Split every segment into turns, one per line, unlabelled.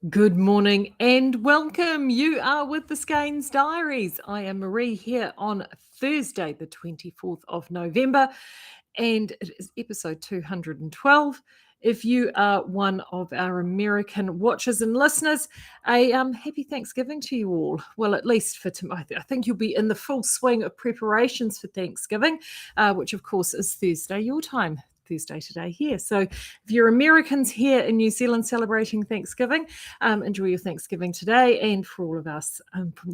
Good morning and welcome. You are with the Skeinz Diaries. I am Marie here on Thursday, the 24th of November, and it is episode 212. If you are one of our American watchers and listeners, a happy Thanksgiving to you all. Well, at least for tomorrow. I think you'll be in the full swing of preparations for Thanksgiving, which of course is Thursday your time. Thursday today here. So if you're Americans here in New Zealand celebrating Thanksgiving, enjoy your Thanksgiving today. And for all of us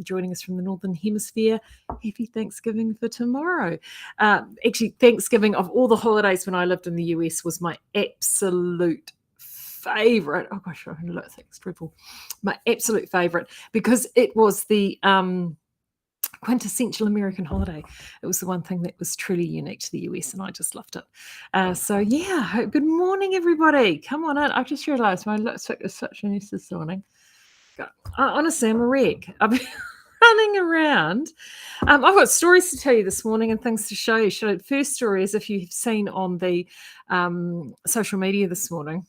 joining us from the Northern Hemisphere, happy Thanksgiving for tomorrow. Actually, Thanksgiving of all the holidays when I lived in the US was my absolute favorite. Oh gosh, I think it's triple. My absolute favorite because it was the quintessential American holiday. It was the one thing that was truly unique to the US, and I just loved it. So yeah, good morning, everybody. Come on in. I just realised my lipstick is such a mess this morning. Honestly, I'm a wreck. I've been running around. I've got stories to tell you this morning and things to show you. First story is if you've seen on the social media this morning.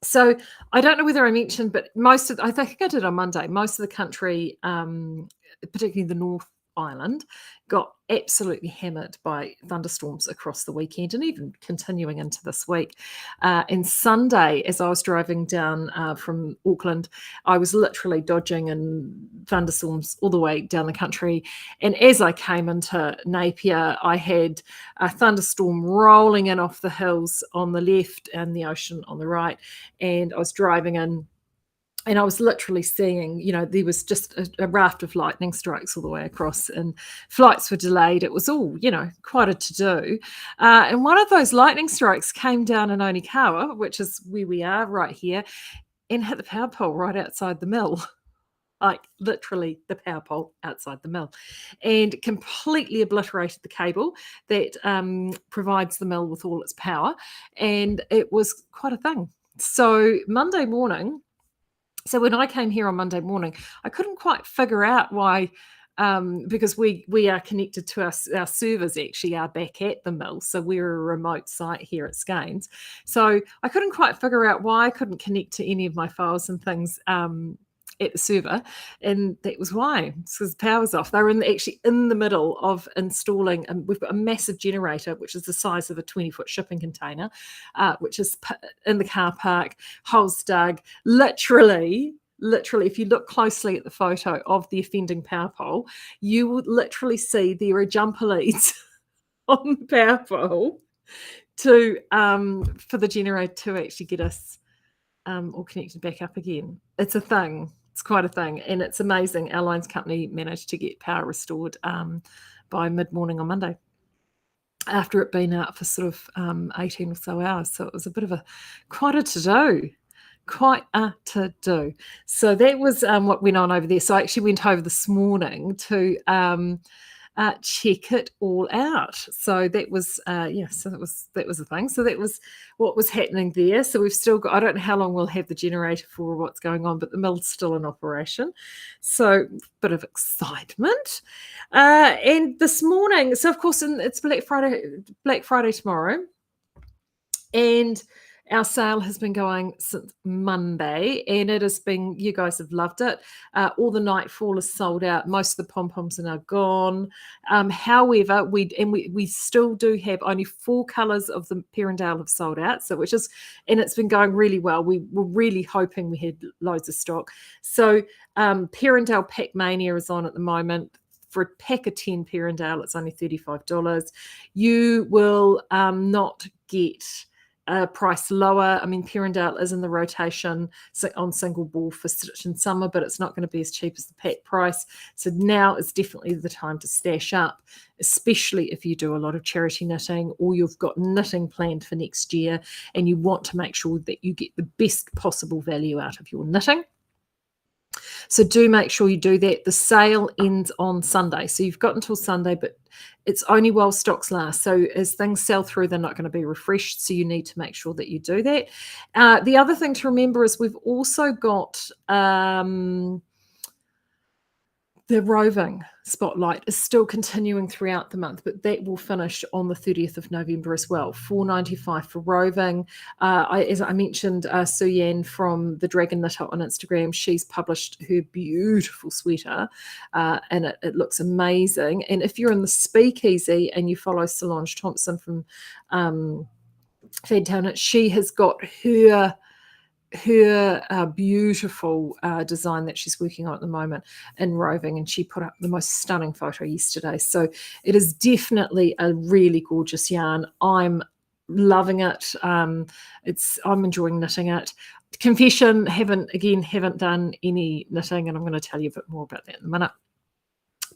So I don't know whether I mentioned, but I think I did on Monday, most of the country, particularly the North Island, got absolutely hammered by thunderstorms across the weekend and even continuing into this week. And Sunday, as I was driving down from Auckland, I was literally dodging in thunderstorms all the way down the country. And as I came into Napier, I had a thunderstorm rolling in off the hills on the left and the ocean on the right. And I was driving in, and I was literally seeing, there was just a raft of lightning strikes all the way across, and flights were delayed. It was all, quite a to-do. And one of those lightning strikes came down in Onikawa, which is where we are right here, and hit the power pole right outside the mill. Like literally the power pole outside the mill, and completely obliterated the cable that provides the mill with all its power. And it was quite a thing. So Monday morning, so when I came here on Monday morning, I couldn't quite figure out why, because we are connected to our servers actually are back at the mill. So we're a remote site here at Skeinz. So I couldn't quite figure out why I couldn't connect to any of my files and things at the server, and that was why. It's because the power's off. They were actually in the middle of installing, and we've got a massive generator, which is the size of a 20-foot shipping container, which is in the car park, holes dug, literally, if you look closely at the photo of the offending power pole, you would literally see there are jumper leads on the power pole for the generator to actually get us all connected back up again. It's a thing. It's quite a thing, and it's amazing. Our lines company managed to get power restored by mid-morning on Monday, after it being out for sort of 18 or so hours. So it was a bit of quite a to-do. So that was what went on over there. So I actually went over this morning to check it all out. So that was so that was the thing. So that was what was happening there. So we've still got, I don't know how long we'll have the generator for or what's going on, but the mill's still in operation. So bit of excitement. And this morning, so of course it's Black Friday tomorrow. And our sale has been going since Monday, and it has been, you guys have loved it. All the Nightfall is sold out. Most of the pom-poms are now gone. However, we still do have only 4 colours of the Perendale have sold out, and it's been going really well. We were really hoping we had loads of stock. So Perendale Pack-mania is on at the moment. For a pack of 10 Perendale, it's only $35. You will not get price lower. I mean, Perendale is in the rotation on single ball for stitch in summer, but it's not going to be as cheap as the pack price. So now is definitely the time to stash up, especially if you do a lot of charity knitting or you've got knitting planned for next year and you want to make sure that you get the best possible value out of your knitting. So do make sure you do that. The sale ends on Sunday. So you've got until Sunday, but it's only while stocks last. So as things sell through, they're not going to be refreshed. So you need to make sure that you do that. The other thing to remember is we've also got The roving spotlight is still continuing throughout the month, but that will finish on the 30th of November as well. $4.95 for roving. As I mentioned, Sue Yan from the Dragon Knitter on Instagram, she's published her beautiful sweater, and it looks amazing. And if you're in the Speakeasy and you follow Solange Thompson from Fantown, she has got her beautiful design that she's working on at the moment in roving, and she put up the most stunning photo yesterday. So it is definitely a really gorgeous yarn. I'm loving it. I'm enjoying knitting it. Confession, haven't done any knitting, and I'm going to tell you a bit more about that in a minute.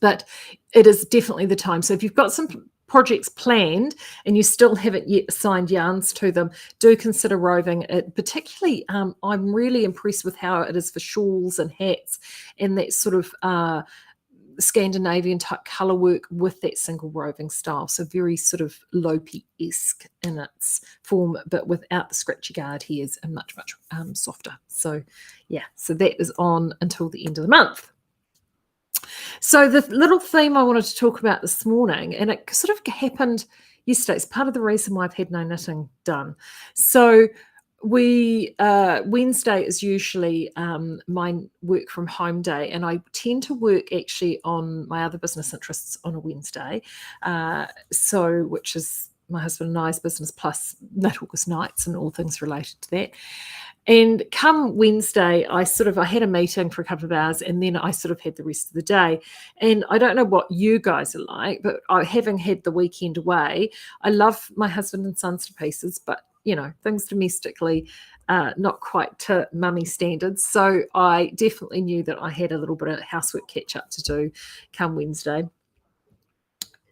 But it is definitely the time. So if you've got some projects planned and you still haven't yet assigned yarns to them, do consider roving it. Particularly, I'm really impressed with how it is for shawls and hats and that sort of Scandinavian type colour work with that single roving style. So very sort of Lopi-esque in its form, but without the scratchy guard hairs, and much, much softer. So yeah, so that is on until the end of the month. So the little theme I wanted to talk about this morning, and it sort of happened yesterday, it's part of the reason why I've had no knitting done. So Wednesday is usually my work from home day, and I tend to work actually on my other business interests on a Wednesday, which is my husband and I's business plus Knit August Nights and all things related to that. And come Wednesday, I had a meeting for a couple of hours, and then I sort of had the rest of the day. And I don't know what you guys are like, but having had the weekend away, I love my husband and sons to pieces, but things domestically, not quite to mummy standards. So I definitely knew that I had a little bit of housework catch up to do come Wednesday.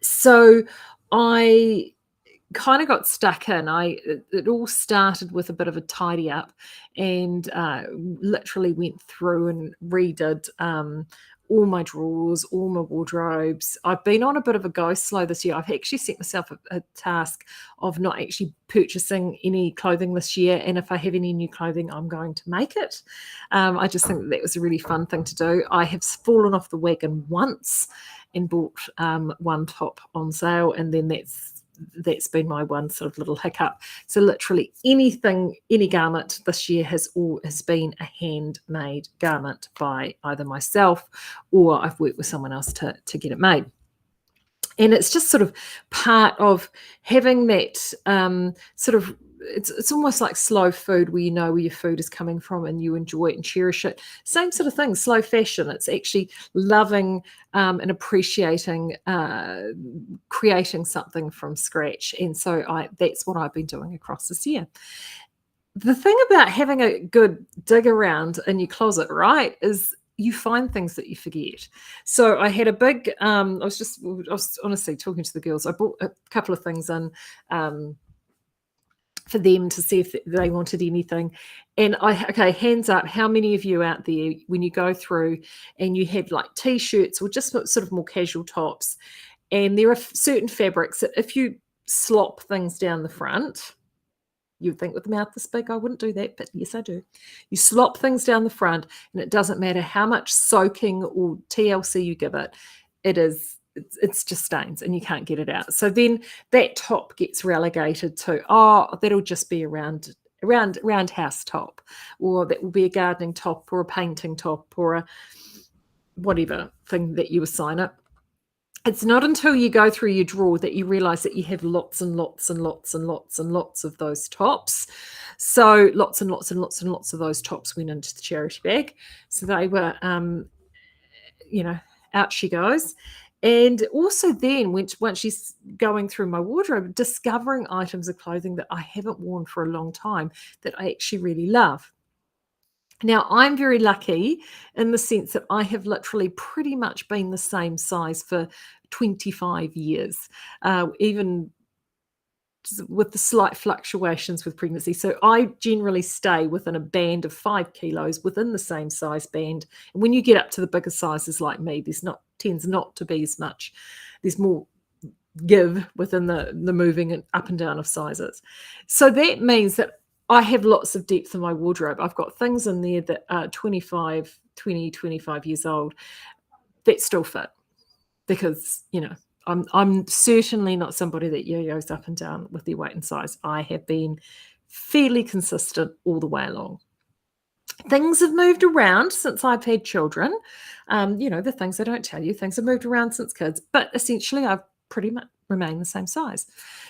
So I kind of got stuck in. It all started with a bit of a tidy up, and literally went through and redid all my drawers, all my wardrobes. I've been on a bit of a go slow this year. I've actually set myself a task of not actually purchasing any clothing this year, and if I have any new clothing, I'm going to make it. I just think that was a really fun thing to do. I have fallen off the wagon once and bought one top on sale, and then that's been my one sort of little hiccup. So literally any garment this year has been a handmade garment by either myself or I've worked with someone else to get it made. And it's just sort of part of having that sort of, it's almost like slow food, where you know where your food is coming from and you enjoy it and cherish it. Same sort of thing, slow fashion. It's actually loving and appreciating creating something from scratch. And so that's what I've been doing across this year. The thing about having a good dig around in your closet, right, is you find things that you forget. So I had a big, I was honestly talking to the girls. I bought a couple of things in for them to see if they wanted anything. And hands up, how many of you out there, when you go through and you have like t-shirts or just sort of more casual tops, and there are certain fabrics that if you slop things down the front, you'd think with the mouth this big, I wouldn't do that, but yes, I do. You slop things down the front, and it doesn't matter how much soaking or TLC you give it, it's just stains and you can't get it out. So then that top gets relegated to, that'll just be a round house top, or that will be a gardening top or a painting top or a whatever thing that you assign it. It's not until you go through your drawer that you realize that you have lots and lots and lots and lots and lots of those tops. So lots and lots and lots and lots of those tops went into the charity bag. So they were, out she goes. And also then, once she's going through my wardrobe, discovering items of clothing that I haven't worn for a long time that I actually really love. Now, I'm very lucky in the sense that I have literally pretty much been the same size for 25 years, even with the slight fluctuations with pregnancy. So I generally stay within a band of 5 kilos within the same size band. And when you get up to the bigger sizes like me, tends not to be as much. There's more give within the moving up and down of sizes. So that means that I have lots of depth in my wardrobe. I've got things in there that are 25 years old that still fit because, I'm certainly not somebody that yo-yos up and down with their weight and size. I have been fairly consistent all the way along. Things have moved around since I've had children. The things I don't tell you, things have moved around since kids, but essentially I've pretty much remained the same size.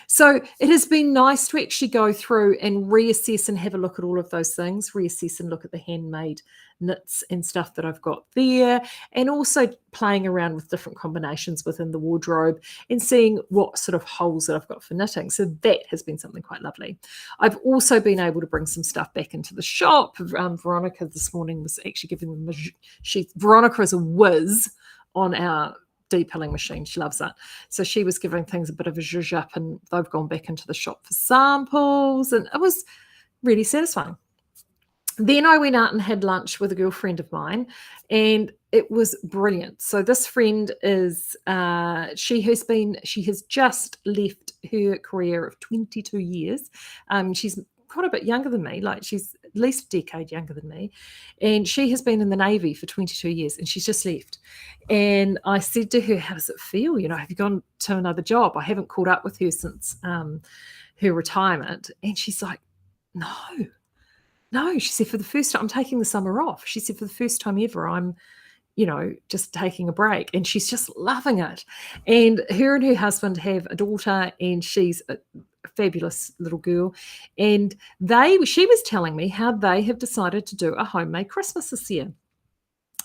So it has been nice to actually go through and reassess and have a look at all of those things, reassess and look at the handmade knits and stuff that I've got there, and also playing around with different combinations within the wardrobe and seeing what sort of holes that I've got for knitting. So that has been something quite lovely. I've also been able to bring some stuff back into the shop. Veronica this morning was actually giving them Veronica is a whiz on our depilling machine. She loves it. So she was giving things a bit of a zhuzh up, and they've gone back into the shop for samples, and it was really satisfying. Then I went out and had lunch with a girlfriend of mine, and it was brilliant. So this friend is, she has just left her career of 22 years. She's quite a bit younger than me, like she's at least a decade younger than me. And she has been in the Navy for 22 years and she's just left. And I said to her, how does it feel? Have you gone to another job? I haven't caught up with her since her retirement. And she's like, no, she said, for the first time, I'm taking the summer off. She said, for the first time ever, I'm, just taking a break. And she's just loving it. And her husband have a daughter, and she's a fabulous little girl. And she was telling me how they have decided to do a homemade Christmas this year.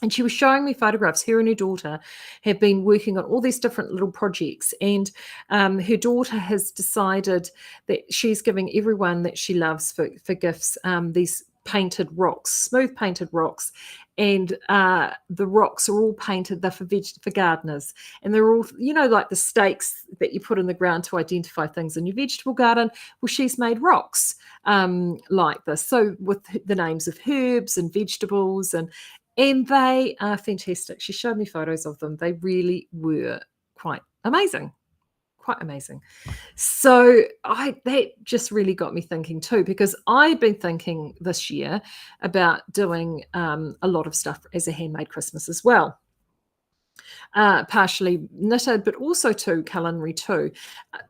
And she was showing me photographs. Her and her daughter have been working on all these different little projects. And her daughter has decided that she's giving everyone that she loves for gifts these painted rocks, smooth painted rocks. And the rocks are all painted. They're for gardeners. And they're all, like the stakes that you put in the ground to identify things in your vegetable garden. Well, she's made rocks like this. So with the names of herbs and vegetables, and they are fantastic. She showed me photos of them. They really were quite amazing. So that just really got me thinking too, because I've been thinking this year about doing a lot of stuff as a handmade Christmas as well. Partially knitted, but also culinary too.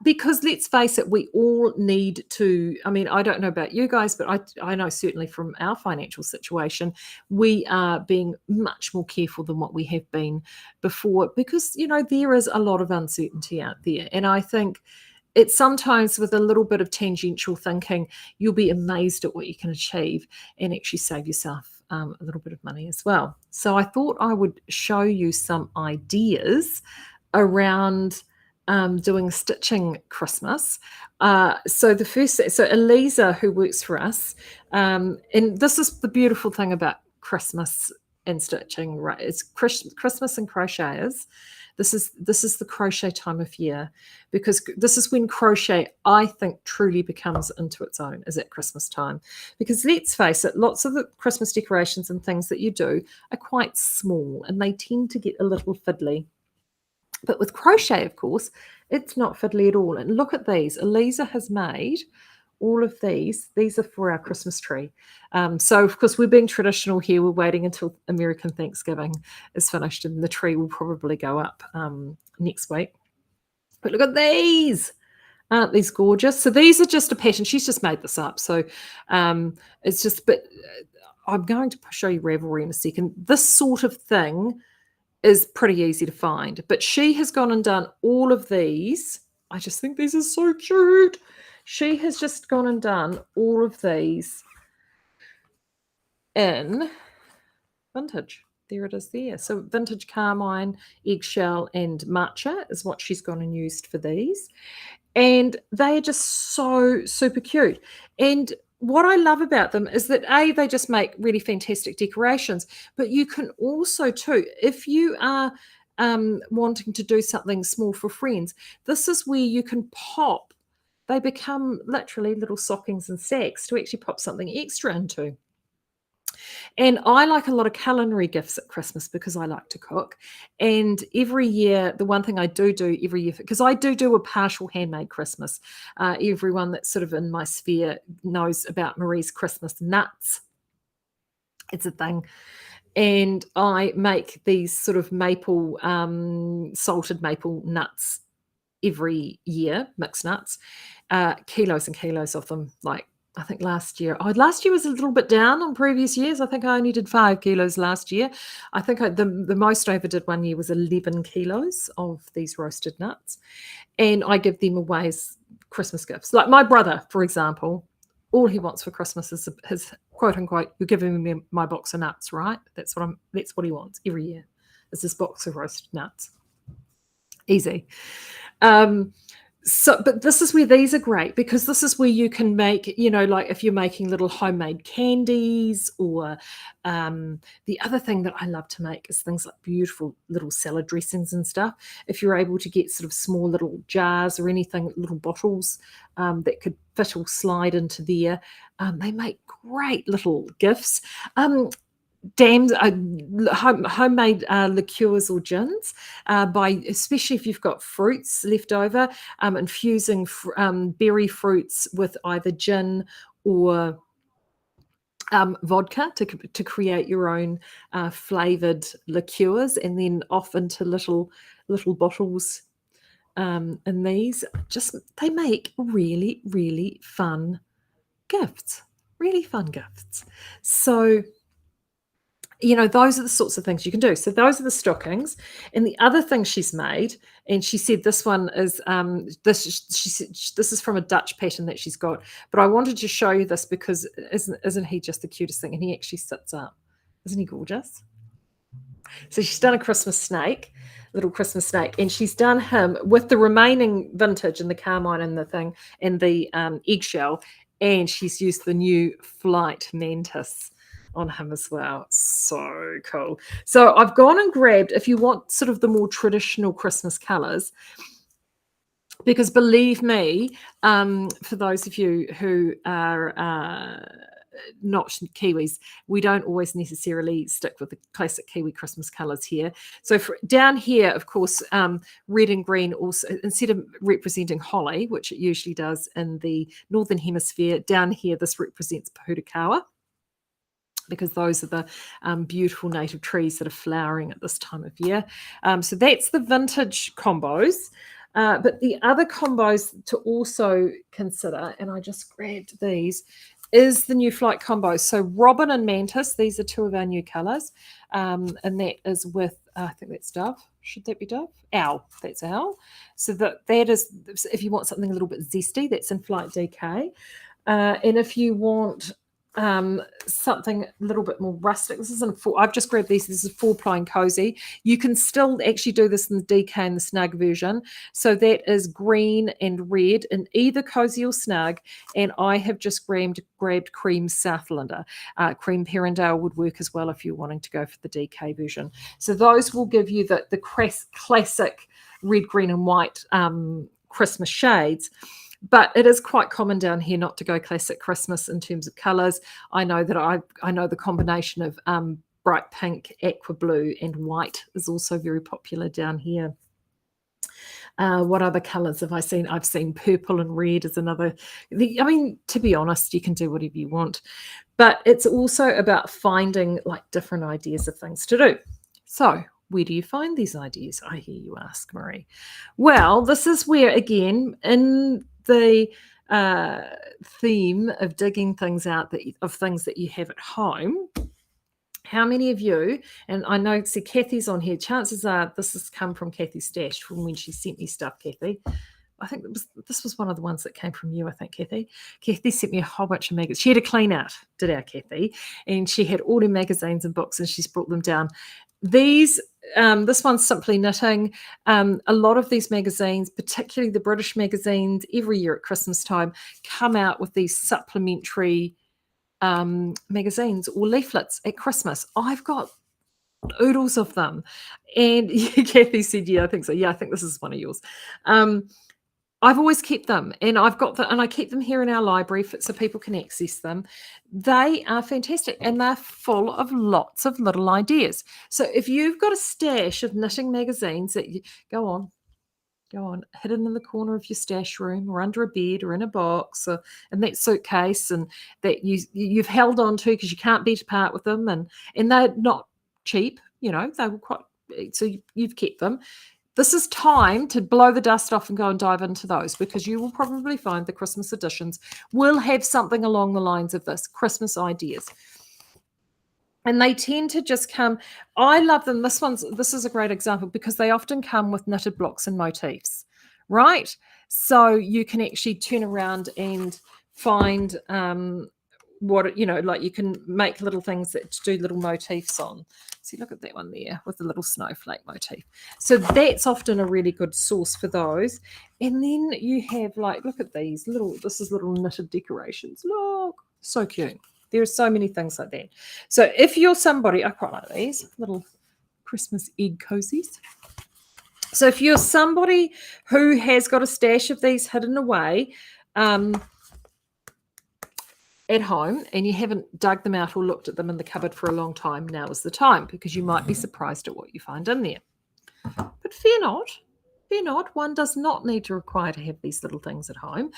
Because let's face it, we all need to, I don't know about you guys, but I know certainly from our financial situation, we are being much more careful than what we have been before, because, there is a lot of uncertainty out there. And I think it's sometimes with a little bit of tangential thinking, you'll be amazed at what you can achieve and actually save yourself a little bit of money as well. So I thought I would show you some ideas around doing stitching Christmas. So Eliza, who works for us, and this is the beautiful thing about Christmas and stitching, right? It's Christmas and crocheters. This is the crochet time of year, because this is when crochet, I think, truly becomes into its own, is at Christmas time. Because let's face it, lots of the Christmas decorations and things that you do are quite small, and they tend to get a little fiddly. But with crochet, of course, it's not fiddly at all. And look at these. Eliza has made all of these. These are for our Christmas tree. So, of course, we're being traditional here. We're waiting until American Thanksgiving is finished, and the tree will probably go up next week. But look at these. Aren't these gorgeous? So these are just a pattern. She's just made this up. So it's just, but I'm going to show you Ravelry in a second. This sort of thing is pretty easy to find. But she has gone and done all of these. I just think these are so cute. She has just gone and done all of these in vintage. There it is there. So vintage carmine, eggshell, and matcha is what she's gone and used for these. And they are just so super cute. And what I love about them is that they just make really fantastic decorations, but you can also too, if you are wanting to do something small for friends, this is where you can pop. They become literally little stockings and sacks to actually pop something extra into. And I like a lot of culinary gifts at Christmas because I like to cook. And every year, the one thing I do every year, because I do a partial handmade Christmas. Everyone that's sort of in my sphere knows about Marie's Christmas nuts. It's a thing. and I make these sort of maple, salted maple nuts every year, mixed nuts, kilos and kilos of them. Like, I think last year was a little bit down on previous years. I think I only did 5 kilos last year. I think the most I ever did one year was 11 kilos of these roasted nuts, and I give them away as Christmas gifts. Like my brother, for example, all he wants for Christmas is his quote unquote, "You're giving me my box of nuts, right?" That's what he wants every year. Is this box of roasted nuts. Easy. But this is where these are great, because this is where you can make, like if you're making little homemade candies, or the other thing that I love to make is things like beautiful little salad dressings and stuff. If you're able to get sort of small little jars or anything, little bottles that could fit or slide into there, they make great little gifts. Homemade liqueurs or gins, especially if you've got fruits left over, infusing berry fruits with either gin or vodka to create your own flavored liqueurs, and then off into little bottles. And these they make really, really fun gifts. So those are the sorts of things you can do. So those are the stockings. And the other thing she's made, and she said this one is she said this is from a Dutch pattern that she's got. But I wanted to show you this because isn't he just the cutest thing? And he actually sits up. Isn't he gorgeous? So she's done a little Christmas snake, and she's done him with the remaining vintage and the carmine and the thing and the eggshell, and she's used the new flight mantis on him as well. So cool. So I've gone and grabbed, if you want sort of the more traditional Christmas colors, because believe me, for those of you who are not Kiwis, we don't always necessarily stick with the classic Kiwi Christmas colors here. So down here, of course, red and green also, instead of representing holly, which it usually does in the Northern Hemisphere, down here this represents Pahutakawa, because those are the beautiful native trees that are flowering at this time of year. So that's the vintage combos. But the other combos to also consider, and I just grabbed these, is the new flight combos. So Robin and Mantis, these are two of our new colours. And that is with, I think that's Dove. Should that be Dove? Owl. That's Owl. So that is, if you want something a little bit zesty, that's in Flight DK. And if you want something a little bit more rustic, this isn't I've just grabbed these. This is 4-ply and cozy. You can still actually do this in the DK and the snug version. So that is green and red in either cozy or snug. And I have just grabbed cream Southlander. Cream Perendale would work as well if you're wanting to go for the DK version. So those will give you the classic red, green, and white Christmas shades. But it is quite common down here not to go classic Christmas in terms of colours. I know that I know the combination of bright pink, aqua blue, and white is also very popular down here. What other colours have I seen? I've seen purple and red is another. I mean, to be honest, you can do whatever you want. But it's also about finding like different ideas of things to do. So where do you find these ideas, I hear you ask, Marie? Well, this is where, again, in the theme of digging things out of things that you have at home, how many of you, and I know, see Kathy's on here, chances are this has come from Kathy's stash from when she sent me stuff, Kathy. I think this was one of the ones that came from you, I think, Kathy. Kathy sent me a whole bunch of magazines. She had a clean out, did our Kathy, and she had all her magazines and books, and she's brought them down. These, this one's Simply Knitting. A lot of these magazines, particularly the British magazines, every year at Christmas time, come out with these supplementary magazines or leaflets at Christmas. I've got oodles of them. And Kathy said, yeah, I think so. Yeah, I think this is one of yours. I've always kept them, and I keep them here in our library so people can access them. They are fantastic, and they're full of lots of little ideas. So if you've got a stash of knitting magazines that you go on, hidden in the corner of your stash room, or under a bed, or in a box, or in that suitcase, and that you've held on to because you can't beat apart with them, and they're not cheap, they were quite, so you've kept them. This is time to blow the dust off and go and dive into those, because you will probably find the Christmas editions will have something along the lines of this, Christmas ideas. And they tend to just come, I love them. This is a great example because they often come with knitted blocks and motifs, right? So you can actually turn around and find what, like you can make little things that do little motifs on. See, look at that one there with the little snowflake motif. So that's often a really good source for those. And then you have, like, look at these this is little knitted decorations. Look, so cute. There are so many things like that. So if you're somebody, I quite like these little Christmas egg cozies. So if you're somebody who has got a stash of these hidden away at home and you haven't dug them out or looked at them in the cupboard for a long time, now is the time, because you might be surprised at what you find in there. But fear not. One does not need to require to have these little things at home.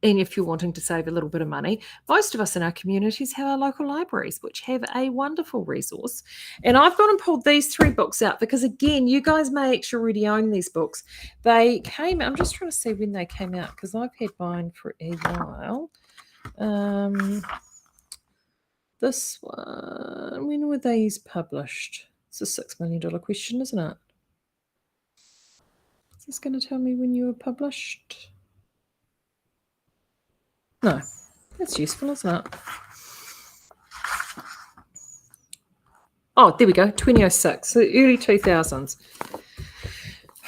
And if you're wanting to save a little bit of money, most of us in our communities have our local libraries, which have a wonderful resource. And I've gone and pulled these 3 books out because, again, you guys may actually already own these books. They came, I'm just trying to see when they came out because I've had mine for a while. This one, when were these published? It's a $6 million question, isn't it? Is this going to tell me when you were published? No, that's useful, isn't it? Oh, there we go, 2006, so early 2000s.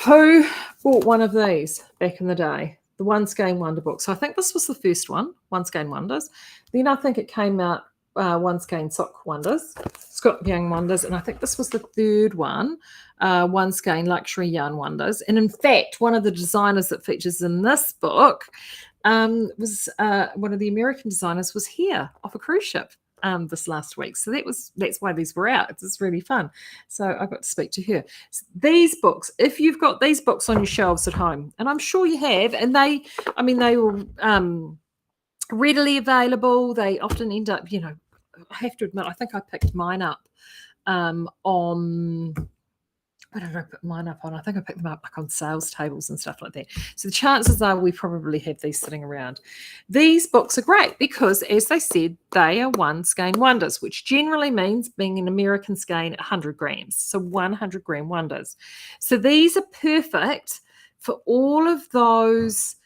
Who bought one of these back in the day? The One Skein Wonder book. So I think this was the first one, One Skein Wonders. Then I think it came out One Skein Sock Wonders, Scott Young Wonders, and I think this was the third one, One Skein Luxury Yarn Wonders. And in fact, one of the designers that features in this book was one of the American designers was here off a cruise ship this last week. So that's why these were out. It's really fun. So I got to speak to her. So these books, if you've got these books on your shelves at home, and I'm sure you have, and they were readily available. They often end up, I have to admit, I think I picked mine up on, I don't know, I put mine up on, I think I picked them up like on sales tables and stuff like that. So the chances are we probably have these sitting around. These books are great because, as they said, they are One Skein Wonders, which generally means being an American skein at 100 grams. So 100 gram wonders. So these are perfect for all of those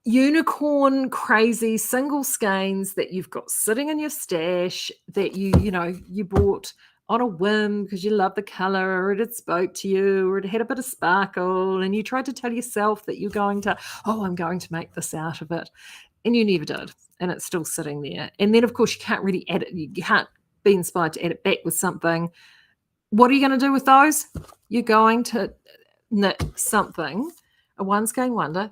unicorn crazy single skeins that you've got sitting in your stash that you bought on a whim because you love the color, or it spoke to you, or it had a bit of sparkle, and you tried to tell yourself that you're going to, I'm going to make this out of it, and you never did, and it's still sitting there. And then, of course, you can't really add it. You can't be inspired to add it back with something. What are you going to do with those? You're going to knit something, a One Skein Wonder,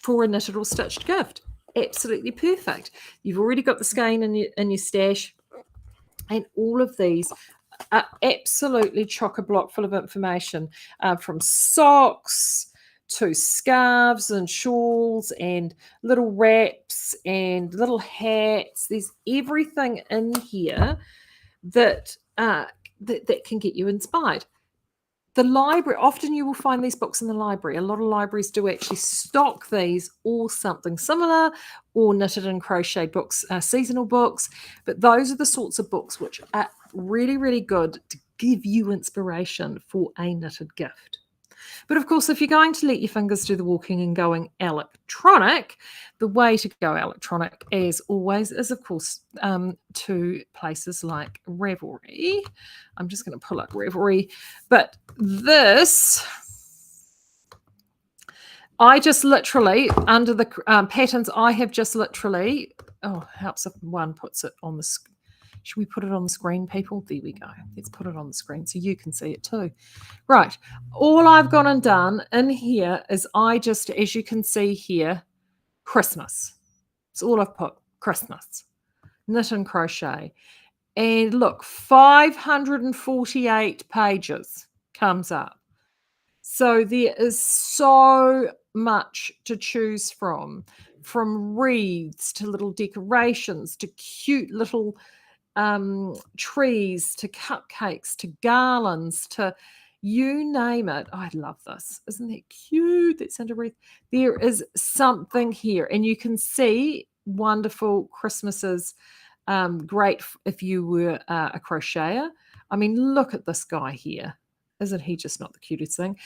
for a knitted or stitched gift. Absolutely perfect. You've already got the skein in your stash. And all of these are absolutely chock-a-block full of information, from socks to scarves and shawls and little wraps and little hats. There's everything in here that can get you inspired. The library, often you will find these books in the library. A lot of libraries do actually stock these or something similar, or knitted and crocheted books, seasonal books. But those are the sorts of books which are really, really good to give you inspiration for a knitted gift. But of course, if you're going to let your fingers do the walking and going electronic, the way to go electronic, as always, is, of course, to places like Ravelry. I'm just going to pull up Ravelry. But this, I just literally, under the patterns, I have just literally, helps if one puts it on the screen. Should we put it on the screen, people? There we go. Let's put it on the screen so you can see it too. Right. All I've gone and done in here is I just, as you can see here, Christmas. It's all I've put, Christmas. Knit and crochet. And look, 548 pages comes up. So there is so much to choose from wreaths to little decorations to cute little trees to cupcakes to garlands to you name it. I love this. Isn't that cute? That Santa wreath. There is something here, and you can see wonderful Christmases. Great if you were a crocheter. I mean, look at this guy here. Isn't he just not the cutest thing?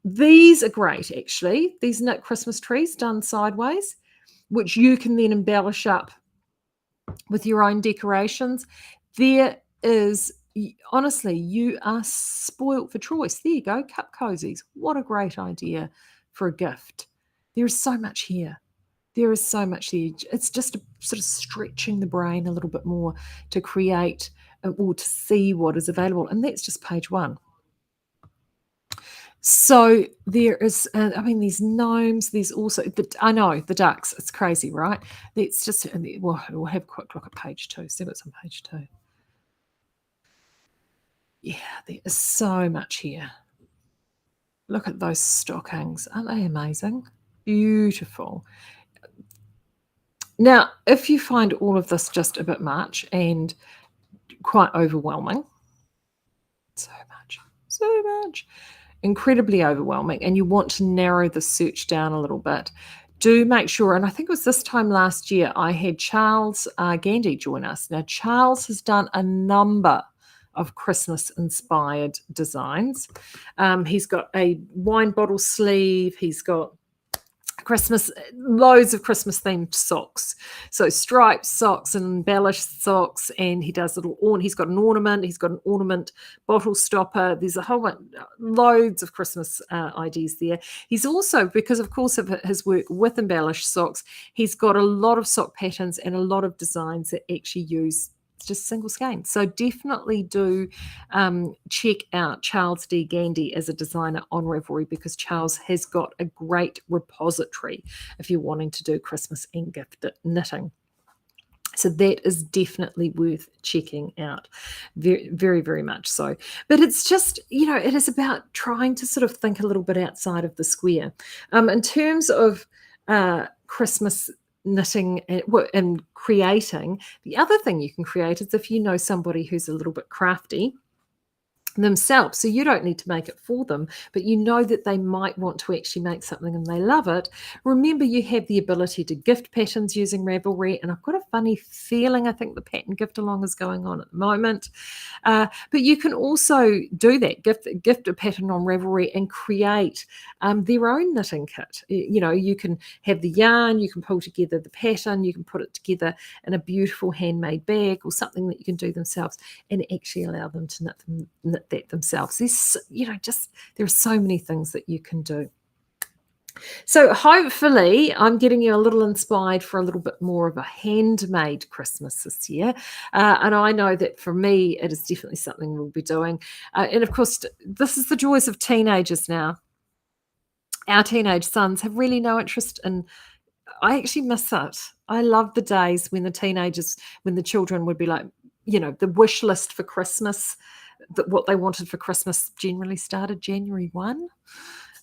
These are great, actually. These knit Christmas trees done sideways, which you can then embellish up with your own decorations. There is, honestly, you are spoilt for choice. There you go, cup cozies. What a great idea for a gift. There is so much here. There is so much here. It's just sort of stretching the brain a little bit more to create or to see what is available. And that's just page 1. So there is, I mean, these gnomes, there's also, I know, the ducks. It's crazy, right? Let's just, we'll have a quick look at page 2. See what's on page 2. Yeah, there is so much here. Look at those stockings. Aren't they amazing? Beautiful. Now, if you find all of this just a bit much and quite overwhelming, so much, incredibly overwhelming, and you want to narrow the search down a little bit, do make sure, and I think it was this time last year, I had Charles Gandy join us. Now, Charles has done a number of Christmas-inspired designs. He's got a wine bottle sleeve. He's got loads of Christmas themed socks, so striped socks and embellished socks, and he does he's got an ornament bottle stopper. There's a whole bunch, loads of Christmas ideas there. He's also, because of course of his work with embellished socks, he's got a lot of sock patterns and a lot of designs that actually use just single skein. So definitely do check out Charles D. Gandy as a designer on Ravelry, because Charles has got a great repository if you're wanting to do Christmas and gift knitting. So that is definitely worth checking out, very, very, very much so. But it's just, it is about trying to sort of think a little bit outside of the square. In terms of Christmas knitting and creating, the other thing you can create is if you know somebody who's a little bit crafty themselves, so you don't need to make it for them, but you know that they might want to actually make something and they love it. Remember, you have the ability to gift patterns using Ravelry, and I've got a funny feeling I think the pattern gift along is going on at the moment, but you can also do that, gift a pattern on Ravelry and create their own knitting kit. You can have the yarn, you can pull together the pattern, you can put it together in a beautiful handmade bag or something that you can do themselves and actually allow them to knit that themselves. There are so many things that you can do. So hopefully I'm getting you a little inspired for a little bit more of a handmade Christmas this year. And I know that for me, it is definitely something we'll be doing. And of course, this is the joys of teenagers now. Our teenage sons have really no interest in, I actually miss it. I love the days when when the children would be like, the wish list for Christmas, that what they wanted for Christmas generally started January 1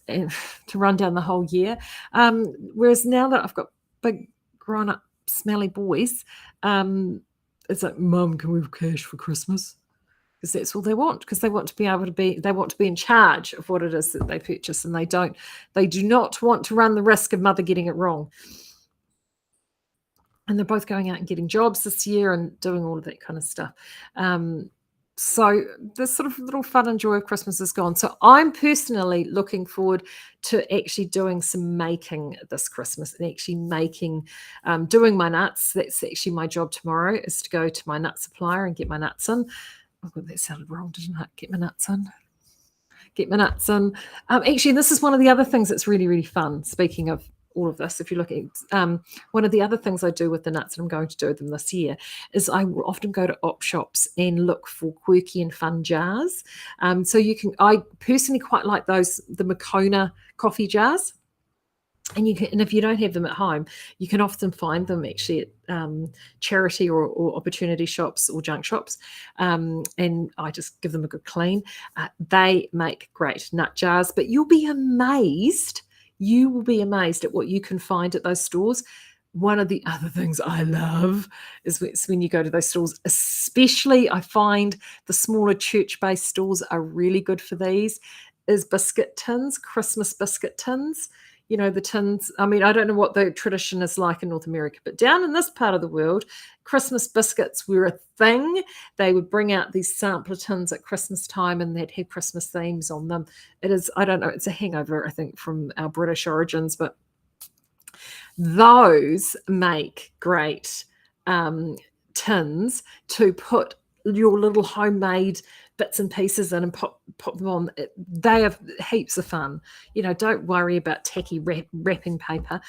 and to run down the whole year. Whereas now that I've got big grown-up smelly boys, it's like, Mum, can we have cash for Christmas? Because that's all they want, because they want to be in charge of what it is that they purchase, and they do not want to run the risk of mother getting it wrong. And they're both going out and getting jobs this year and doing all of that kind of stuff. So the sort of little fun and joy of Christmas is gone. So I'm personally looking forward to actually doing some making this Christmas and actually doing my nuts. That's actually my job tomorrow, is to go to my nut supplier and get my nuts in. Oh, God, that sounded wrong, didn't it? Get my nuts in. Actually, this is one of the other things that's really, really fun. Speaking of all of this, if you're looking, one of the other things I do with the nuts, and I'm going to do them this year, is I will often go to op shops and look for quirky and fun jars. I personally quite like the Moccona coffee jars. And if you don't have them at home, you can often find them actually at charity or opportunity shops or junk shops. And I just give them a good clean. They make great nut jars, but you'll be amazed. You will be amazed at what you can find at those stores. One of the other things I love is when you go to those stores, especially I find the smaller church-based stores are really good for these, is biscuit tins, Christmas biscuit tins. You know, the tins, I mean, I don't know what the tradition is like in North America, but down in this part of the world, Christmas biscuits were a thing. They would bring out these sampler tins at Christmas time and they'd have Christmas themes on them. It is, I don't know, it's a hangover, I think, from our British origins, but those make great tins to put your little homemade bits and pieces in and pop them on. They are heaps of fun. You know, don't worry about tacky wrapping paper.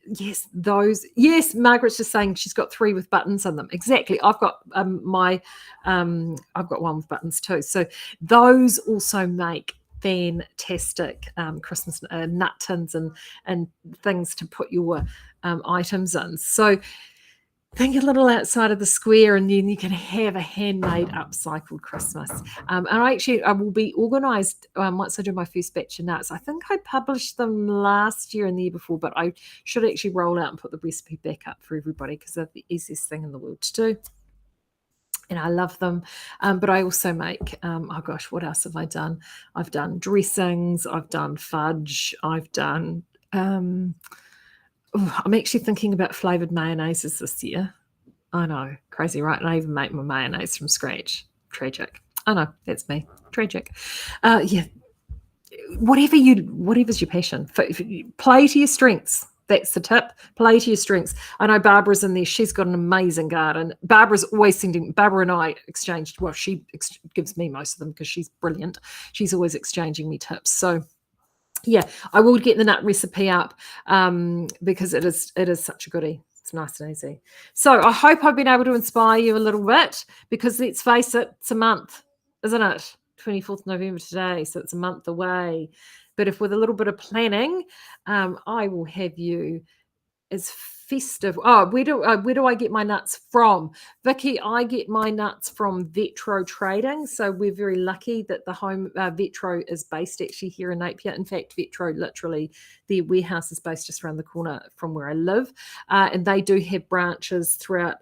Yes, those. Yes, Margaret's just saying she's got 3 with buttons in them. Exactly. I've got I've got one with buttons too. So those also make fantastic Christmas nut tins and things to put your items in. So think a little outside of the square, and then you can have a handmade upcycled Christmas. And I will be organised once I do my first batch of nuts. I think I published them last year and the year before, but I should actually roll out and put the recipe back up for everybody because they're the easiest thing in the world to do. And I love them. But I also make, oh gosh, what else have I done? I've done dressings, I've done fudge, I've done, I'm actually thinking about flavoured mayonnaises this year. I know, crazy, right? And I even make my mayonnaise from scratch. Tragic. I know, that's me. Tragic. Yeah, whatever's your passion. Play to your strengths. That's the tip. Play to your strengths. I know Barbara's in there. She's got an amazing garden. Barbara's always sending. Barbara and I exchanged. Well, she gives me most of them because she's brilliant. She's always exchanging me tips. So, yeah, I will get the nut recipe up because it is such a goodie. It's nice and easy. So I hope I've been able to inspire you a little bit because let's face it, it's a month, isn't it? 24th November today, so it's a month away. But if with a little bit of planning, I will have you as festive. Oh, where do I get my nuts from? Vicky, I get my nuts from Vetro Trading. So we're very lucky that the home Vetro is based actually here in Napier. In fact, Vetro, literally, their warehouse is based just around the corner from where I live. And they do have branches throughout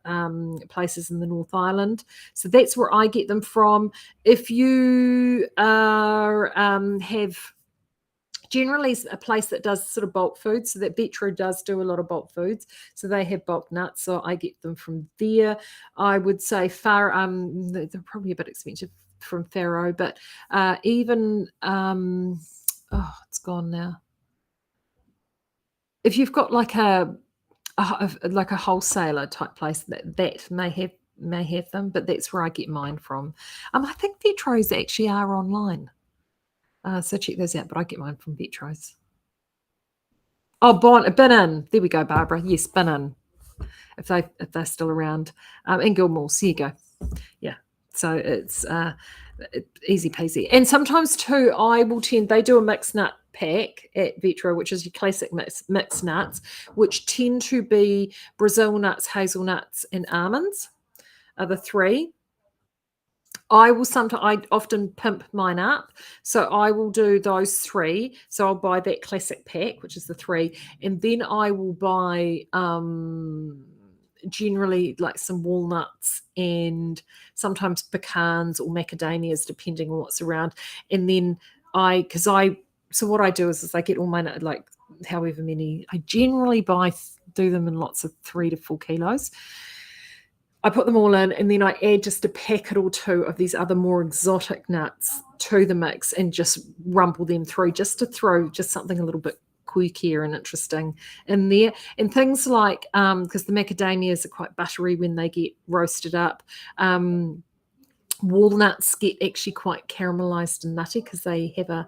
places in the North Island. So that's where I get them from. If you have generally a place that does sort of bulk foods, so that Vetro does do a lot of bulk foods, so they have bulk nuts, so I get them from there. I would say they're probably a bit expensive from Faro, but even it's gone now. If you've got like a wholesaler type place that may have them, but that's where I get mine from. I think Vetros actually are online. So check those out, but I get mine from Vetro's. Oh, Binnin. There we go, Barbara. Yes, Binnin. If they're still around. And Gilmore's. Here you go. Yeah. So it's easy peasy. And sometimes too, they do a mixed nut pack at Vetro, which is your classic mixed nuts, which tend to be Brazil nuts, hazelnuts, and almonds are the 3. I often pimp mine up. So I will do those 3. So I'll buy that classic pack, which is the 3. And then I will buy generally like some walnuts and sometimes pecans or macadamias, depending on what's around. And then so what I do is I get all my, like however many, I generally do them in lots of 3 to 4 kilos. I put them all in and then I add just a packet or 2 of these other more exotic nuts to the mix and just rumble them through just to throw just something a little bit quirkier and interesting in there. And things like, because the macadamias are quite buttery when they get roasted up, walnuts get actually quite caramelized and nutty because they have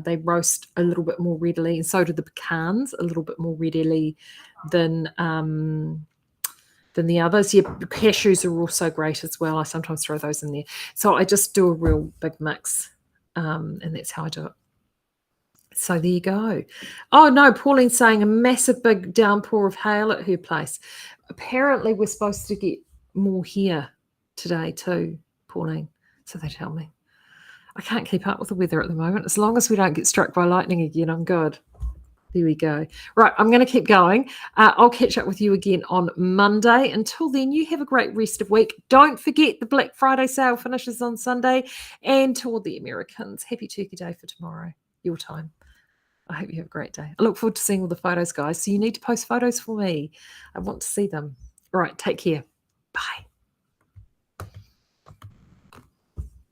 they roast a little bit more readily, and so do the pecans a little bit more readily than the others. Yeah, cashews are also great as well. I sometimes throw those in there. So I just do a real big mix, and that's how I do it. So there you go. Oh, no, Pauline's saying a massive big downpour of hail at her place. Apparently we're supposed to get more here today too, Pauline. So they tell me. I can't keep up with the weather at the moment. As long as we don't get struck by lightning again, I'm good. There we go. Right, I'm going to keep going. I'll catch up with you again on Monday. Until then, you have a great rest of week. Don't forget the Black Friday sale finishes on Sunday. And to all the Americans, happy Turkey Day for tomorrow, your time. I hope you have a great day. I look forward to seeing all the photos, guys. So you need to post photos for me. I want to see them. All right, take care. Bye.